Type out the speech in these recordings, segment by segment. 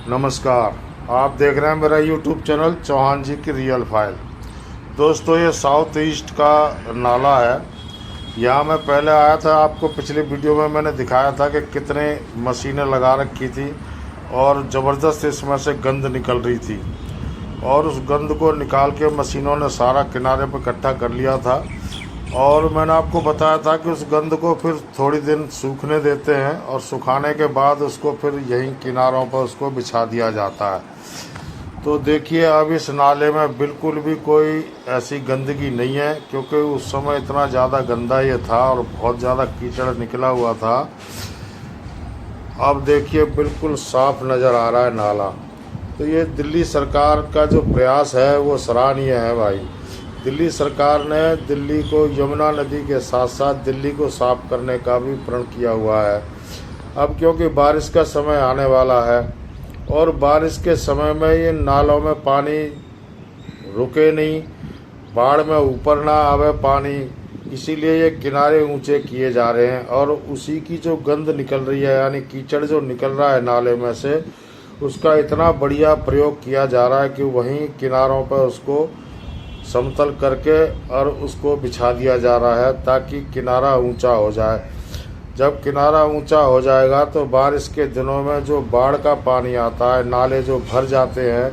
नमस्कार। आप देख रहे हैं मेरा यूट्यूब चैनल चौहान जी की रियल फाइल। दोस्तों, ये साउथ ईस्ट का नाला है। यहाँ मैं पहले आया था, आपको पिछले वीडियो में मैंने दिखाया था कि कितने मशीनें लगा रखी थी और ज़बरदस्त इसमें से गंद निकल रही थी। और उस गंद को निकाल के मशीनों ने सारा किनारे पर इकट्ठा कर लिया था। और मैंने आपको बताया था कि उस गंद को फिर थोड़ी दिन सूखने देते हैं और सुखाने के बाद उसको फिर यहीं किनारों पर उसको बिछा दिया जाता है। तो देखिए, अब इस नाले में बिल्कुल भी कोई ऐसी गंदगी नहीं है, क्योंकि उस समय इतना ज़्यादा गंदा ये था और बहुत ज़्यादा कीचड़ निकला हुआ था। अब देखिए, बिल्कुल साफ नज़र आ रहा है नाला। तो ये दिल्ली सरकार का जो प्रयास है वो सराहनीय है भाई। दिल्ली सरकार ने दिल्ली को यमुना नदी के साथ साथ दिल्ली को साफ करने का भी प्रण किया हुआ है। अब क्योंकि बारिश का समय आने वाला है और बारिश के समय में ये नालों में पानी रुके नहीं, बाढ़ में ऊपर ना आवे पानी, इसीलिए ये किनारे ऊंचे किए जा रहे हैं। और उसी की जो गंद निकल रही है, यानी कीचड़ जो निकल रहा है नाले में से, उसका इतना बढ़िया प्रयोग किया जा रहा है कि वहीं किनारों पर उसको समतल करके और उसको बिछा दिया जा रहा है ताकि किनारा ऊंचा हो जाए। जब किनारा ऊंचा हो जाएगा तो बारिश के दिनों में जो बाढ़ का पानी आता है, नाले जो भर जाते हैं,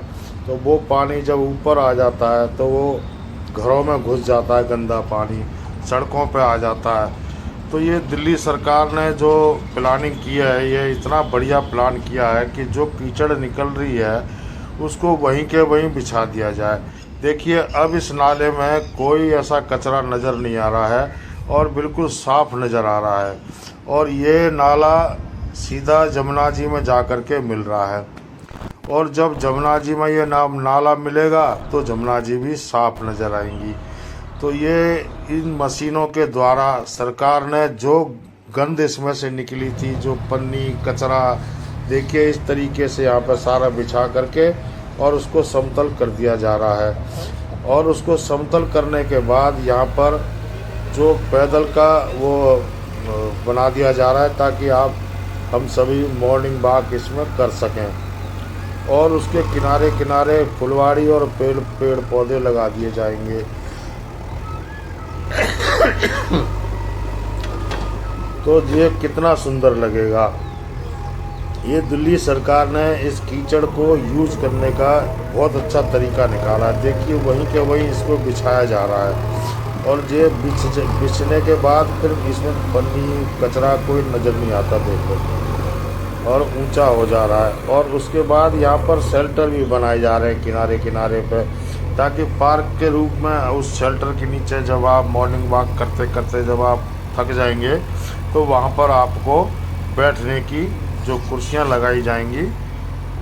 तो वो पानी जब ऊपर आ जाता है तो वो घरों में घुस जाता है, गंदा पानी सड़कों पे आ जाता है। तो ये दिल्ली सरकार ने जो प्लानिंग किया है, ये इतना बढ़िया प्लान किया है कि जो कीचड़ निकल रही है उसको वहीं के वहीं बिछा दिया जाए। देखिए, अब इस नाले में कोई ऐसा कचरा नज़र नहीं आ रहा है और बिल्कुल साफ नज़र आ रहा है। और ये नाला सीधा जमुना जी में जा कर के मिल रहा है। और जब जमुना जी में ये नाला मिलेगा तो जमुना जी भी साफ नज़र आएंगी। तो ये इन मशीनों के द्वारा सरकार ने जो गंद इसमें से निकली थी, जो पन्नी कचरा, देखिए इस तरीके से यहाँ पर सारा बिछा करके और उसको समतल कर दिया जा रहा है। और उसको समतल करने के बाद यहाँ पर जो पैदल का वो बना दिया जा रहा है ताकि हम सभी मॉर्निंग वॉक इसमें कर सकें। और उसके किनारे किनारे फुलवाड़ी और पेड़ पौधे लगा दिए जाएंगे। तो ये कितना सुंदर लगेगा। ये दिल्ली सरकार ने इस कीचड़ को यूज करने का बहुत अच्छा तरीका निकाला है। देखिए, वहीं के वहीं इसको बिछाया जा रहा है और ये बिछने के बाद फिर इसमें पन्नी कचरा कोई नज़र नहीं आता, देखो, और ऊंचा हो जा रहा है। और उसके बाद यहाँ पर शेल्टर भी बनाए जा रहे हैं किनारे किनारे पे, ताकि पार्क के रूप में उस शेल्टर के नीचे जब आप मॉर्निंग वॉक करते करते जब आप थक जाएंगे तो वहाँ पर आपको बैठने की जो कुर्सियां लगाई जाएंगी,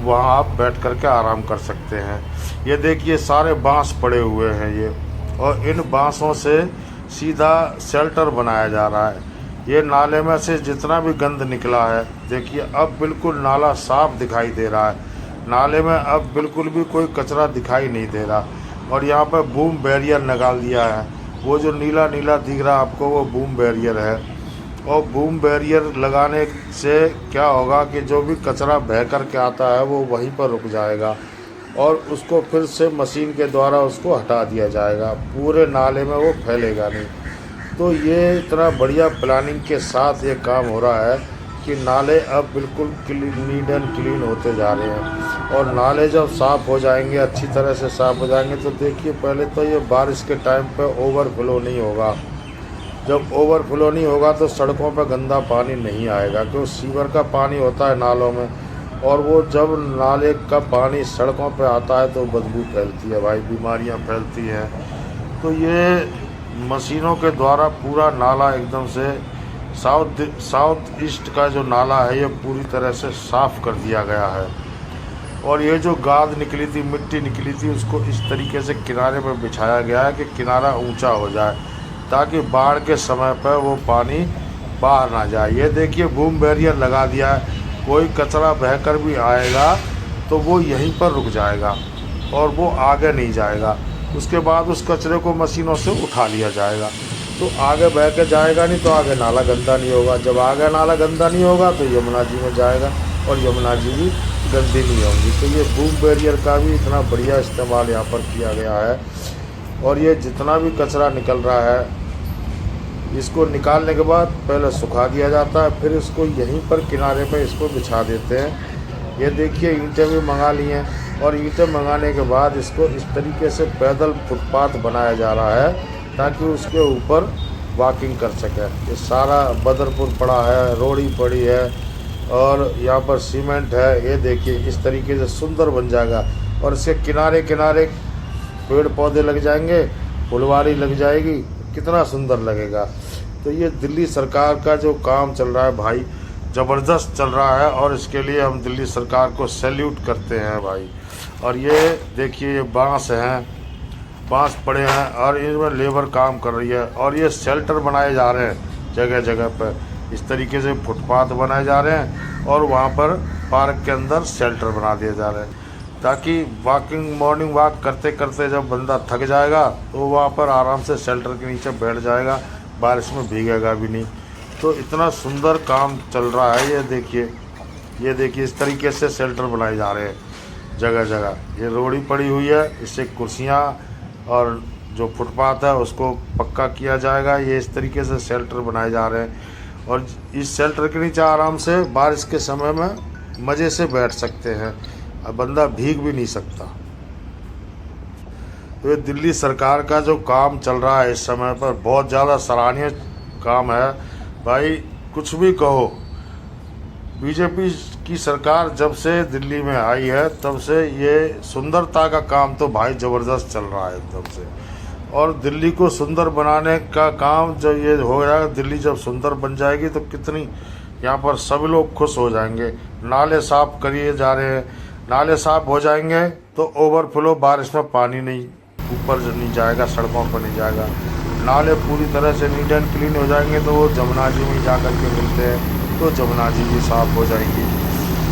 वहाँ आप बैठ कर के आराम कर सकते हैं। ये देखिए, सारे बांस पड़े हुए हैं ये, और इन बांसों से सीधा शेल्टर बनाया जा रहा है। ये नाले में से जितना भी गंद निकला है, देखिए अब बिल्कुल नाला साफ दिखाई दे रहा है। नाले में अब बिल्कुल भी कोई कचरा दिखाई नहीं दे रहा। और यहाँ पर बूम बैरियर लगा दिया है। वो जो नीला नीला दिख रहा है आपको, वो बूम बैरियर है। और बूम बैरियर लगाने से क्या होगा कि जो भी कचरा बह कर के आता है वो वहीं पर रुक जाएगा और उसको फिर से मशीन के द्वारा उसको हटा दिया जाएगा, पूरे नाले में वो फैलेगा नहीं। तो ये इतना बढ़िया प्लानिंग के साथ ये काम हो रहा है कि नाले अब बिल्कुल नीट एंड क्लीन होते जा रहे हैं। और नाले जब साफ़ हो जाएंगे, अच्छी तरह से साफ़ हो जाएंगे, तो देखिए, पहले तो ये बारिश के टाइम पे ओवरफ्लो नहीं होगा। जब ओवरफ्लो नहीं होगा तो सड़कों पर गंदा पानी नहीं आएगा, क्योंकि सीवर का पानी होता है नालों में, और वो जब नाले का पानी सड़कों पर आता है तो बदबू फैलती है भाई, बीमारियां फैलती हैं। तो ये मशीनों के द्वारा पूरा नाला एकदम से साउथ ईस्ट का जो नाला है ये पूरी तरह से साफ़ कर दिया गया है। और ये जो गाद निकली थी, मिट्टी निकली थी, उसको इस तरीके से किनारे पर बिछाया गया है कि किनारा ऊँचा हो जाए ताकि बाढ़ के समय पर वो पानी बाहर ना जाए। ये देखिए, बूम बैरियर लगा दिया है। कोई कचरा बहकर भी आएगा तो वो यहीं पर रुक जाएगा और वो आगे नहीं जाएगा। उसके बाद उस कचरे को मशीनों से उठा लिया जाएगा, तो आगे बह के जाएगा नहीं, तो आगे नाला गंदा नहीं होगा। जब आगे नाला गंदा नहीं होगा तो यमुना जी में जाएगा और यमुना जी भी गंदी नहीं होंगी। तो ये बूम बैरियर का भी इतना बढ़िया इस्तेमाल यहाँ पर किया गया है। और ये जितना भी कचरा निकल रहा है, इसको निकालने के बाद पहले सुखा दिया जाता है, फिर इसको यहीं पर किनारे पे इसको बिछा देते हैं। ये देखिए ईंटें भी मंगा ली हैं, और ईंटें मंगाने के बाद इसको इस तरीके से पैदल फुटपाथ बनाया जा रहा है ताकि उसके ऊपर वॉकिंग कर सके। ये सारा बदरपुर पड़ा है, रोड़ी पड़ी है, और यहाँ पर सीमेंट है। ये देखिए इस तरीके से सुंदर बन जाएगा, और इसके किनारे किनारे पेड़ पौधे लग जाएंगे, फुलवारी लग जाएगी, कितना सुंदर लगेगा। तो ये दिल्ली सरकार का जो काम चल रहा है भाई, ज़बरदस्त चल रहा है, और इसके लिए हम दिल्ली सरकार को सैल्यूट करते हैं भाई। और ये देखिए ये बांस हैं, बांस पड़े हैं, और इनमें लेबर काम कर रही है, और ये शेल्टर बनाए जा रहे हैं जगह जगह पर। इस तरीके से फुटपाथ बनाए जा रहे हैं, और वहाँ पर पार्क के अंदर शेल्टर बना दिए जा रहे हैं ताकि वॉकिंग मॉर्निंग वॉक करते करते जब बंदा थक जाएगा तो वहाँ पर आराम से शेल्टर के नीचे बैठ जाएगा, बारिश में भीगेगा भी नहीं। तो इतना सुंदर काम चल रहा है। ये देखिए इस तरीके से शेल्टर बनाए जा रहे हैं जगह जगह। ये रोड़ी पड़ी हुई है, इससे कुर्सियाँ और जो फुटपाथ है उसको पक्का किया जाएगा। ये इस तरीके से शेल्टर बनाए जा रहे हैं, और इस शेल्टर के नीचे आराम से बारिश के समय में मज़े से बैठ सकते हैं, अब बंदा भीग भी नहीं सकता। तो ये दिल्ली सरकार का जो काम चल रहा है इस समय पर बहुत ज़्यादा सराहनीय काम है भाई। कुछ भी कहो, बीजेपी की सरकार जब से दिल्ली में आई है तब से ये सुंदरता का काम तो भाई ज़बरदस्त चल रहा है एकदम से। और दिल्ली को सुंदर बनाने का काम जब ये हो जाएगा, दिल्ली जब सुंदर बन जाएगी तो कितनी यहाँ पर सब लोग खुश हो जाएंगे। नाले साफ करिए जा रहे हैं, नाले साफ हो जाएंगे तो ओवरफ्लो, बारिश में पानी नहीं ऊपर नहीं जाएगा, सड़कों पर नहीं जाएगा। नाले पूरी तरह से नीट एंड क्लीन हो जाएंगे तो वो जमुना जी में जा कर के मिलते हैं, तो जमुना जी भी साफ हो जाएंगी।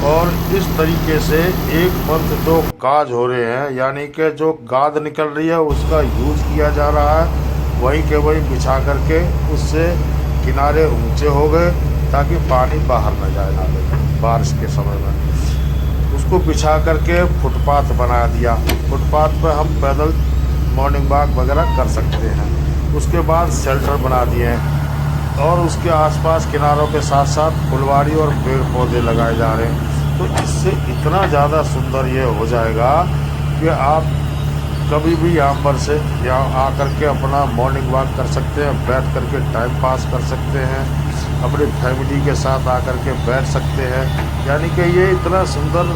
और इस तरीके से एक मंथ जो काज हो रहे हैं, यानी कि जो गाद निकल रही है उसका यूज किया जा रहा है, वहीं के वहीं बिछा करके उससे किनारे ऊंचे हो गए ताकि पानी बाहर न जाए नाले में बारिश के समय में। उसको बिछा करके फुटपाथ बना दिया। फुटपाथ पर हम पैदल मॉर्निंग वॉक वगैरह कर सकते हैं। उसके बाद शेल्टर बना दिए हैं, और उसके आसपास किनारों के साथ साथ फुलवारी और पेड़ पौधे लगाए जा रहे हैं। तो इससे इतना ज़्यादा सुंदर ये हो जाएगा कि आप कभी भी यहाँ पर से यहाँ आकर के अपना मॉर्निंग वॉक कर सकते हैं, बैठ करके टाइम पास कर सकते हैं, अपनी फैमिली के साथ आकर के बैठ सकते हैं। यानी कि ये इतना सुंदर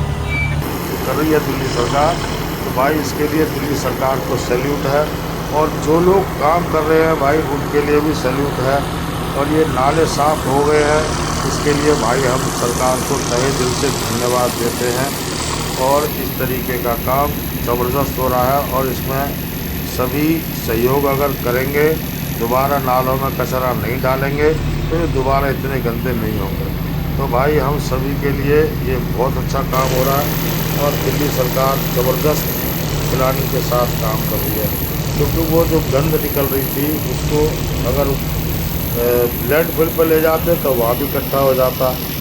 कर रही है दिल्ली सरकार। तो भाई इसके लिए दिल्ली सरकार को सैल्यूट है, और जो लोग काम कर रहे हैं भाई उनके लिए भी सैल्यूट है। और ये नाले साफ़ हो गए हैं, इसके लिए भाई हम सरकार को तहे दिल से धन्यवाद देते हैं। और इस तरीके का काम ज़बरदस्त हो रहा है, और इसमें सभी सहयोग अगर करेंगे, दोबारा नालों में कचरा नहीं डालेंगे तो ये दोबारा इतने गंदे नहीं होंगे। तो भाई हम सभी के लिए ये बहुत अच्छा काम हो रहा है, और दिल्ली सरकार ज़बरदस्त प्लानिंग के साथ काम कर रही है। क्योंकि वो जो गंद निकल रही थी उसको अगर लैंडफिल पर ले जाते तो वहाँ भी इकट्ठा हो जाता।